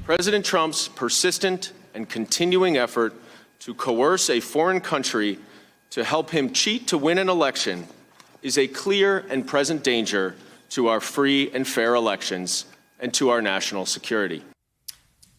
President Trump's persistent and continuing effort to coerce a foreign country to help him cheat to win an election is a clear and present danger to our free and fair elections and to our national security.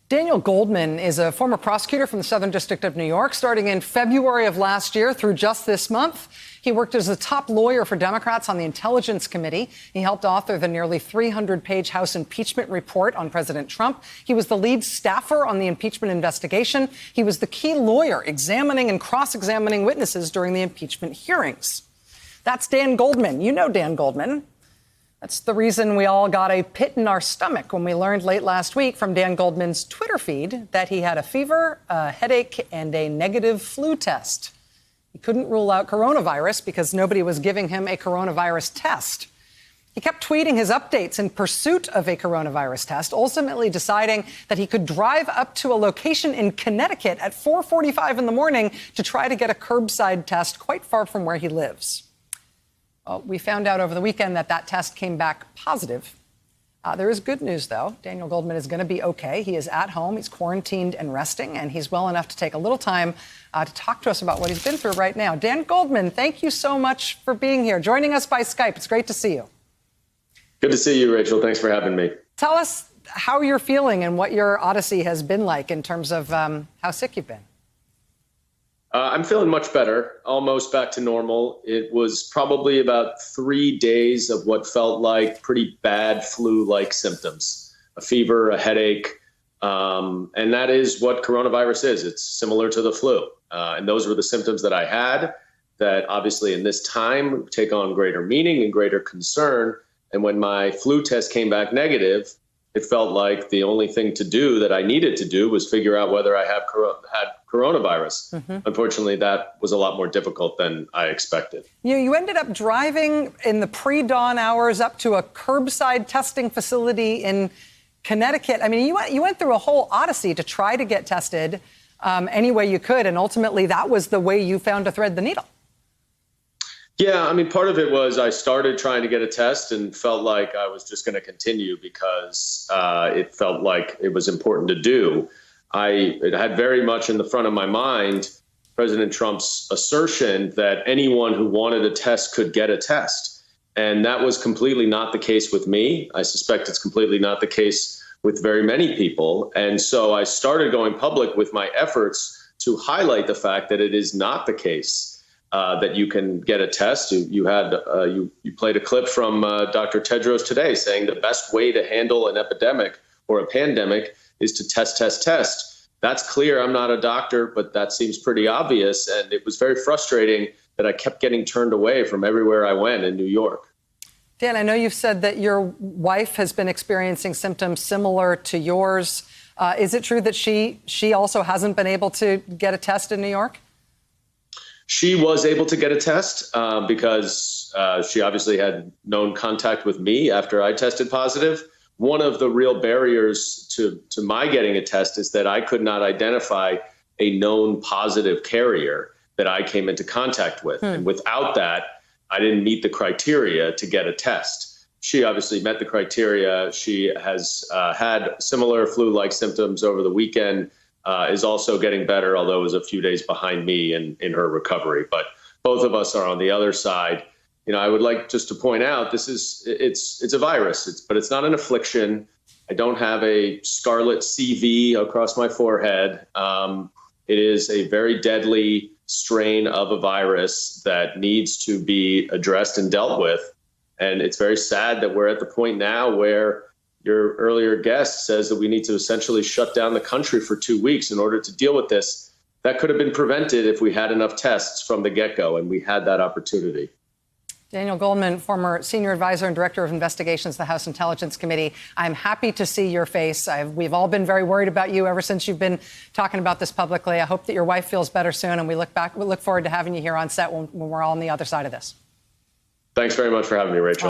Daniel Goldman is a former prosecutor from the Southern District of New York. Starting in February of last year through just this month, he worked as a top lawyer for Democrats on the Intelligence Committee. He helped author the nearly 300-page House impeachment report on President Trump. He was the lead staffer on the impeachment investigation. He was the key lawyer examining and cross-examining witnesses during the impeachment hearings. That's Dan Goldman. You know Dan Goldman. That's the reason we all got a pit in our stomach when we learned late last week from Dan Goldman's Twitter feed that he had a fever, a headache, and a negative flu test. He couldn't rule out coronavirus because nobody was giving him a coronavirus test. He kept tweeting his updates in pursuit of a coronavirus test, ultimately deciding that he could drive up to a location in Connecticut at 4:45 in the morning to try to get a curbside test quite far from where he lives. Well, we found out over the weekend that test came back positive. There is good news, though. Daniel Goldman is going to be okay. He is at home. He's quarantined and resting, and he's well enough to take a little time to talk to us about what he's been through right now. Dan Goldman, thank you so much for being here, joining us by Skype. It's great to see you. Good to see you, Rachel. Thanks for having me. Tell us how you're feeling and what your odyssey has been like in terms of how sick you've been. I'm feeling much better, almost back to normal. It was probably about 3 days of what felt like pretty bad flu-like symptoms, a fever, a headache, and that is what coronavirus is. It's similar to the flu, and those were the symptoms that I had that obviously in this time take on greater meaning and greater concern. And when my flu test came back negative, it felt like the only thing to do that I needed to do was figure out whether I had coronavirus. Mm-hmm. Unfortunately, that was a lot more difficult than I expected. You ended up driving in the pre-dawn hours up to a curbside testing facility in Connecticut. I mean, you went through a whole odyssey to try to get tested any way you could, and ultimately that was the way you found to thread the needle. Yeah, I mean, part of it was I started trying to get a test and felt like I was just going to continue because it felt like it was important to do. It had very much in the front of my mind President Trump's assertion that anyone who wanted a test could get a test. And that was completely not the case with me. I suspect it's completely not the case with very many people. And so I started going public with my efforts to highlight the fact that it is not the case. That you can get a test. You played a clip from Dr. Tedros today saying the best way to handle an epidemic or a pandemic is to test. That's clear. I'm not a doctor, but that seems pretty obvious. And it was very frustrating that I kept getting turned away from everywhere I went in New York. Dan, I know you've said that your wife has been experiencing symptoms similar to yours. Is it true that she also hasn't been able to get a test in New York? She was able to get a test because she obviously had known contact with me after I tested positive. One of the real barriers to my getting a test is that I could not identify a known positive carrier that I came into contact with. And without that, I didn't meet the criteria to get a test. She obviously met the criteria. She has had similar flu-like symptoms over the weekend. Is also getting better, although it was a few days behind me in her recovery. But both of us are on the other side. You know, I would like just to point out it's a virus, but it's not an affliction. I don't have a scarlet CV across my forehead. It is a very deadly strain of a virus that needs to be addressed and dealt with. And it's very sad that we're at the point now where your earlier guest says that we need to essentially shut down the country for 2 weeks in order to deal with this. That could have been prevented if we had enough tests from the get-go, and we had that opportunity. Daniel Goldman, former senior advisor and director of investigations, the House Intelligence Committee. I'm happy to see your face. We've all been very worried about you ever since you've been talking about this publicly. I hope that your wife feels better soon, and we look forward to having you here on set when we're all on the other side of this. Thanks very much for having me, Rachel.